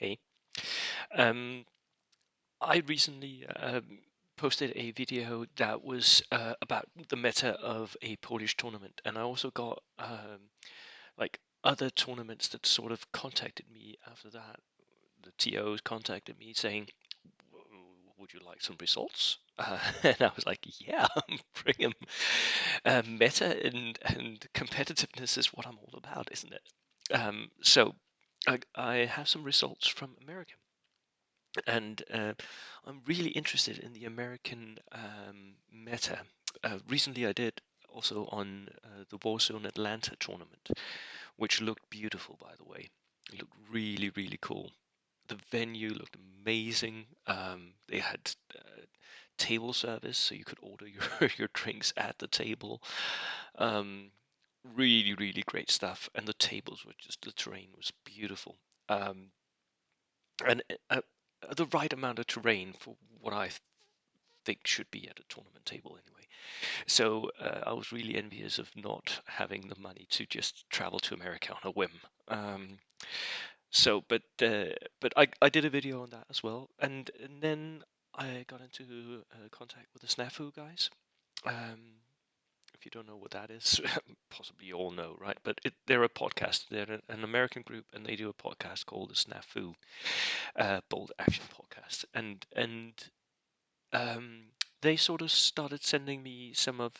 Hey, um, I recently posted a video that was about the meta of a Polish tournament, and I also got like other tournaments that sort of contacted me after that. The TOs contacted me saying, "Would you like some results?" And I was like, "Yeah, bring them." Meta and competitiveness is what I'm all about, isn't it? So I have some results from America. And I'm really interested in the American meta. Recently, I did also on the Warzone Atlanta tournament, which looked beautiful, by the way. It looked really, really cool. The venue looked amazing. They had table service, so you could order your drinks at the table. Um, Really, really great stuff. And the tables were just, the terrain was beautiful. Um, and the right amount of terrain for what I think should be at a tournament table anyway. So I was really envious of not having the money to just travel to America on a whim. But I did a video on that as well, and then I got into contact with the Snafu guys. Um, if you don't know what that is, possibly you all know, right? But they're a podcast. They're an American group, and they do a podcast called the Snafu Bold Action Podcast, and um, they sort of started sending me some of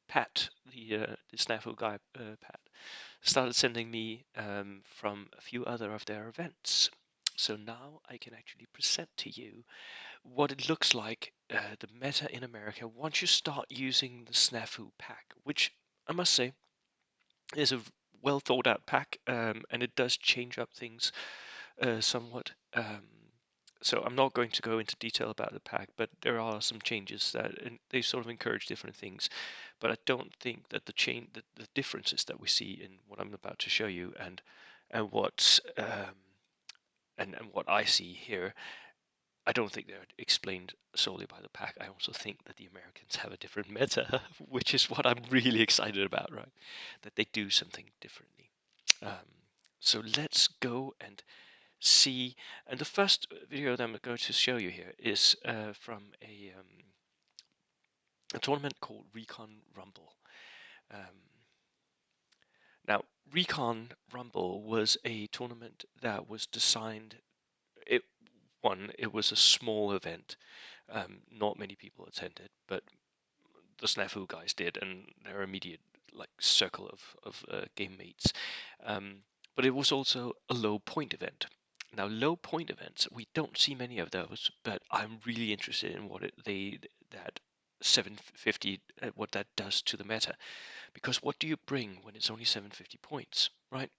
Pat, the Snafu guy, Pat, started sending me from a few other of their events. So now I can actually present to you what it looks like, the meta in America, once you start using the Snafu pack, which I must say is a well thought out pack, and it does change up things somewhat. So I'm not going to go into detail about the pack, but there are some changes that they sort of encourage different things. But I don't think that the differences that we see in what I'm about to show you and what and what I see here, I don't think they're explained solely by the pack. I also think that the Americans have a different meta, which is what I'm really excited about, right? That they do something differently. Um, so let's go and see. And the first video that I'm going to show you here is from a tournament called Recon Rumble. Um, Now, Recon Rumble was a tournament that was designed. It it was a small event. Not many people attended, but the Snafu guys did, and their immediate like circle of game mates. Um, but it was also a low point event. Now, low point events, we don't see many of those, but I'm really interested in what that 750 what that does to the meta. Because what do you bring when it's only 750 points, right?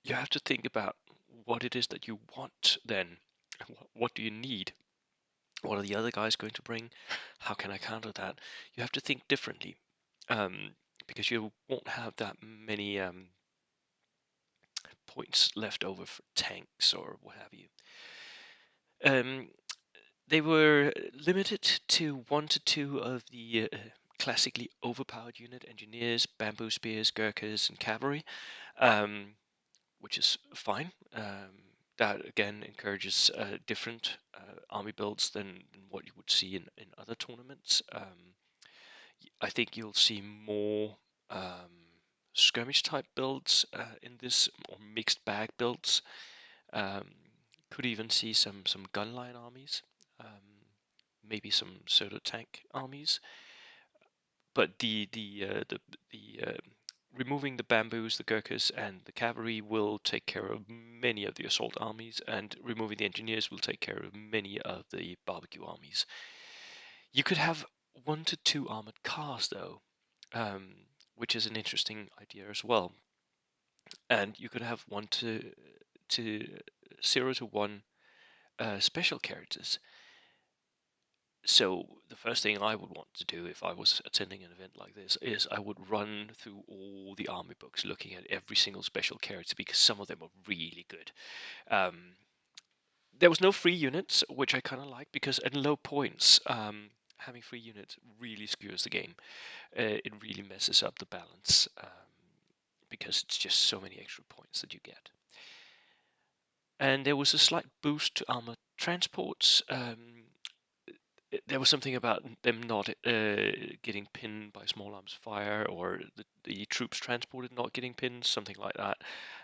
You have to think about what it is that you want then. What do you need? What are the other guys going to bring? How can I counter that? You have to think differently, um, because you won't have that many points left over for tanks or what have you. Um, they were limited to 1 to 2 of the classically overpowered unit engineers, bamboo spears, Gurkhas, and cavalry, um, which is fine. That again encourages different army builds than what you would see in other tournaments. I think you'll see more skirmish type builds in this, or mixed bag builds. Um, could even see some gunline armies, maybe some pseudo tank armies. But the removing the bamboos, the Gurkhas, and the cavalry will take care of many of the assault armies, and removing the engineers will take care of many of the barbecue armies. You could have 1 to 2 armored cars, though, which is an interesting idea as well. And you could have 0 to 1 special characters. So the first thing I would want to do if I was attending an event like this is I would run through all the army books, looking at every single special character, because some of them are really good. Um, there was no free units, which I kind of like, because at low points, having free units really skewers the game. It really messes up the balance, because it's just so many extra points that you get. and there was a slight boost to armored transports. There was something about them not getting pinned by small arms fire, or the troops transported not getting pinned, something like that.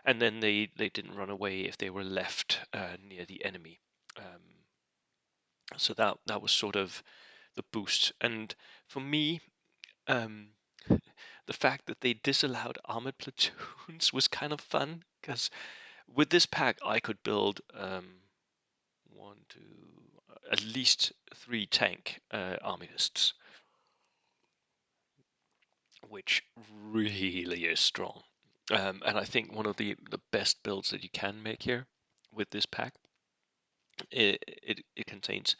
And then they didn't run away if they were left near the enemy. So that was sort of the boost. And for me, um, the fact that they disallowed armored platoons was kind of fun, because with this pack I could build one, two, at least 3 tank army lists, which really is strong. And I think one of the best builds that you can make here with this pack, it contains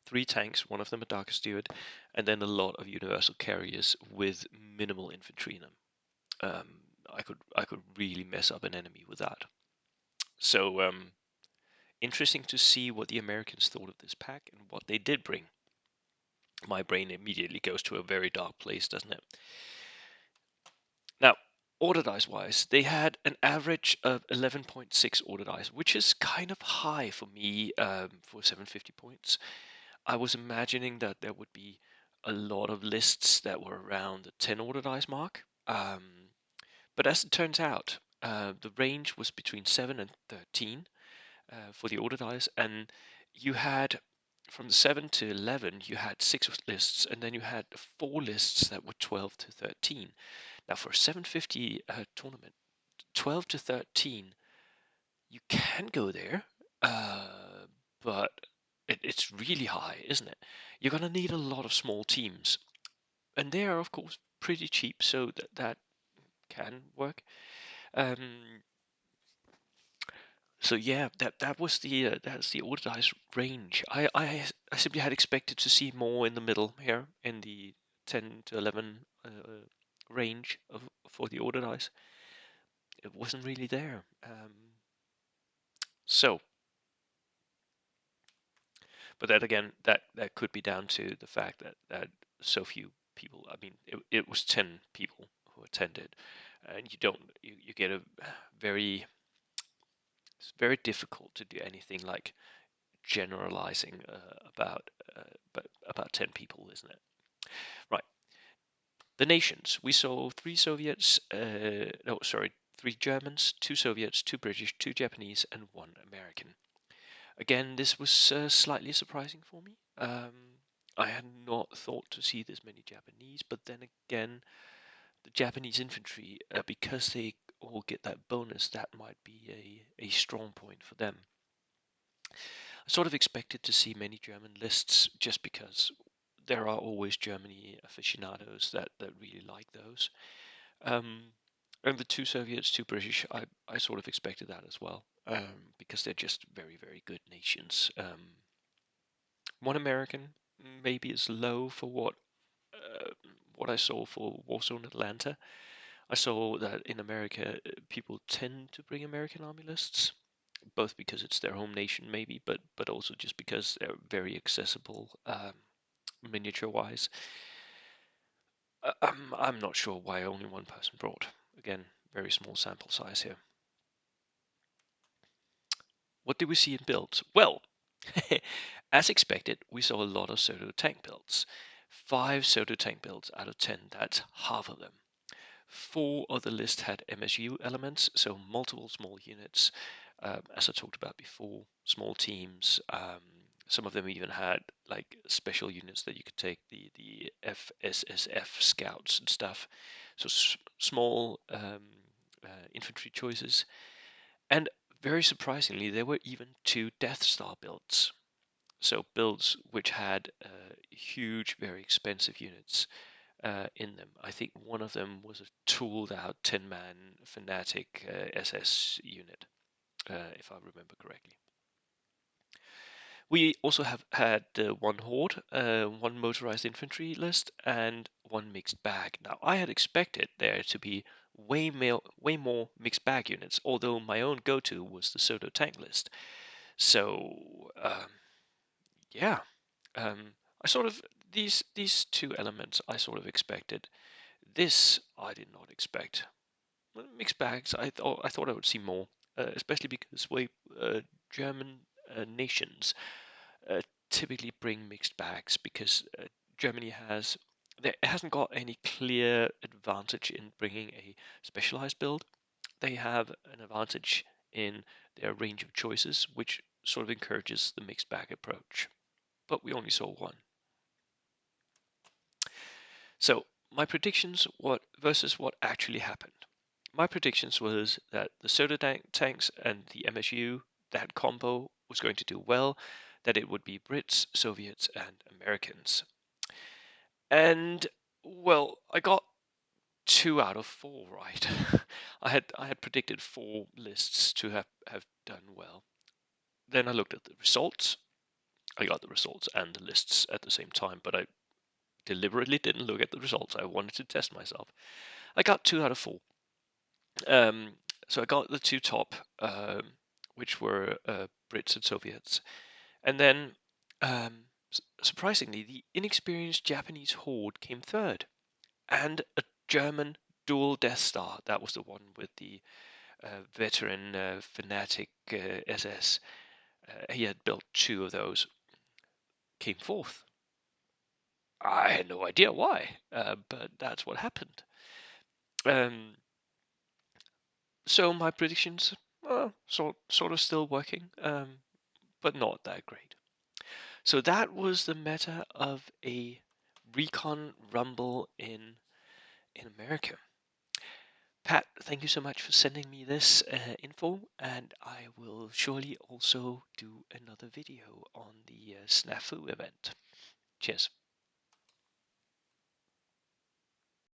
3 tanks, one of them a Darker Steward, and then a lot of universal carriers with minimal infantry in them. I could really mess up an enemy with that. So interesting to see what the Americans thought of this pack and what they did bring. My brain immediately goes to a very dark place, doesn't it? Now, order dice wise, they had an average of 11.6 order dice, which is kind of high for me for 750 points. I was imagining that there would be a lot of lists that were around the 10 order dice mark. But as it turns out, the range was between 7 and 13 for the order dice, and you had from the 7 to 11, you had 6 lists, and then you had 4 lists that were 12 to 13. Now, for a 750 tournament, 12 to 13, you can go there, but it's really high, isn't it? You're going to need a lot of small teams, and they are, of course, pretty cheap, so that can work. So yeah, that was that's the order dice range. I simply had expected to see more in the middle here, in the 10 to 11 range for the order dice. It wasn't really there. So, but then again, that could be down to the fact that so few people. I mean, it was 10 people who attended, and you get a very it's very difficult to do anything like generalizing uh, about 10 people, isn't it? Right. The nations. We saw 3 Soviets. No, sorry, 3 Germans, 2 Soviets, 2 British, 2 Japanese, and 1 American. Again, this was slightly surprising for me. I had not thought to see this many Japanese, but then again, the Japanese infantry, because they all get that bonus, that might be a strong point for them. I sort of expected to see many German lists just because there are always Germany aficionados that really like those. Um, and the 2 Soviets, 2 British, I sort of expected that as well, because they're just very, very good nations. 1 American maybe is low for what I saw for Warsaw and Atlanta. I saw that in America, people tend to bring American army lists, both because it's their home nation, maybe, but also just because they're very accessible, miniature-wise. I'm not sure why only one person brought. Again, very small sample size here. What did we see in builds? Well, as expected, we saw a lot of Soto tank builds. 5 Soto tank builds out of 10, that's half of them. 4 of the list had MSU elements, so multiple small units, as I talked about before, small teams. Some of them even had like special units that you could take, the FSSF scouts and stuff. So small infantry choices. And very surprisingly, there were even 2 Death Star builds. So builds which had huge, very expensive units in them. I think one of them was a tooled out 10-man Fanatic SS unit, if I remember correctly. We also have had 1 Horde, 1 motorized infantry list, and 1 mixed bag. Now, I had expected there to be way more mixed bag units, although my own go-to was the Soto tank list. So, yeah, I sort of these 2 elements I sort of expected. This I did not expect. Mixed bags. I thought I would see more, especially because way German nations uh, typically bring mixed bags because Germany hasn't got any clear advantage in bringing a specialized build. They have an advantage in their range of choices, which sort of encourages the mixed bag approach. But we only saw one. So my predictions versus what actually happened. My predictions was that the soda tanks and the MSU, that combo was going to do well, that it would be Brits, Soviets, and Americans. And well, I got 2 out of 4 right. I had predicted 4 lists to have done well. Then I looked at the results. I got the results and the lists at the same time, but I deliberately didn't look at the results. I wanted to test myself. I got 2 out of 4. Um, so I got the 2 top, which were Brits and Soviets, and then surprisingly, the inexperienced Japanese horde came third, and a German dual Death Star. That was the one with the veteran fanatic SS. He had built 2 of those. Came fourth. I had no idea why, but that's what happened. Um, so my predictions, sort of still working, but not that great. So that was the meta of a recon rumble in America. Pat, thank you so much for sending me this info, and I will surely also do another video on the Snafu event. Cheers.